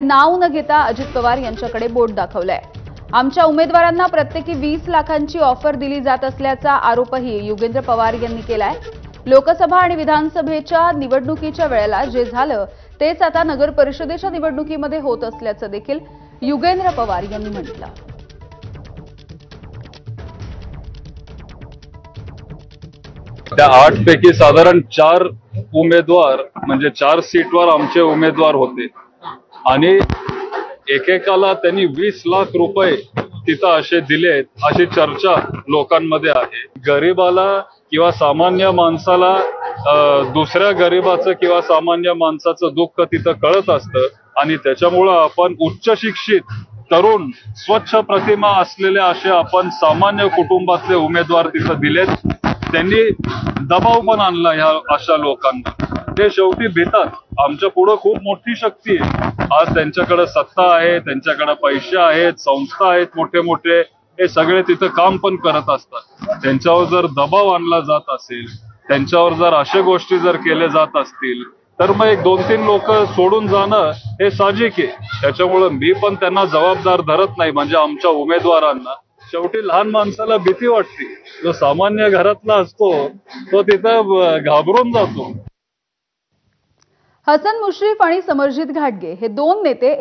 नाव न घेता अजित पवार यांच्याकडे बोट दाखवलंय। आमच्या उमेदवारांना प्रत्येकी 20 लाखांची ऑफर दिली जात असल्याचा आरोपही युगेंद्र पवार यांनी केलाय। लोकसभा आणि विधानसभेच्या निवडणुकीच्या वेळेला जे झालं तेच आता नगर परिषदेच्या निवडणुकीमध्ये होत असल्याचं देखील युगेंद्र पवार यांनी म्हटलं। 8 पैकी साधारण 4 उमेदवार म्हणजे 4 सीटवर आमचे उमेदवार होते आणि एकेकाला त्यांनी 20 लाख रुपये तिथं असे दिलेत अशी चर्चा लोकांमध्ये आहे। गरीबाला किंवा सामान्य माणसाला दुसऱ्या गरीबाचं किंवा सामान्य माणसाचं दुःख तिथं कळत असतं आणि त्याच्यामुळे आपण उच्च शिक्षित तरुण स्वच्छ प्रतिमा असलेले असे आपण सामान्य कुटुंबातले उमेदवार तिथं दिलेत। त्यांनी दबाव पण आणला ह्या अशा लोकांना। ते शेवटी भेटतात। आमच्या पुढे खूप मोठी शक्ती आहे। आज त्यांच्याकडे सत्ता आहे, त्यांच्याकडे पैसे आहेत, संस्था आहेत मोठे मोठे, हे सगळे तिथं काम पण करत असतात। त्यांच्यावर जर दबाव आणला जात असेल, त्यांच्यावर जर अशा गोष्टी जर केले जात असतील तर मग 1-2-3 लोक सोडून जाणं हे साहजिक आहे। त्याच्यामुळे मी पण त्यांना जबाबदार धरत नाही। म्हणजे आमच्या उमेदवारांना शेवटी लहान माणसाला भीती वाटते, जो सामान्य घरातला असतो तो तिथं घाबरून जातो। हसन मुश्रीफ आणि समरजित घाटगे हे दोन नेते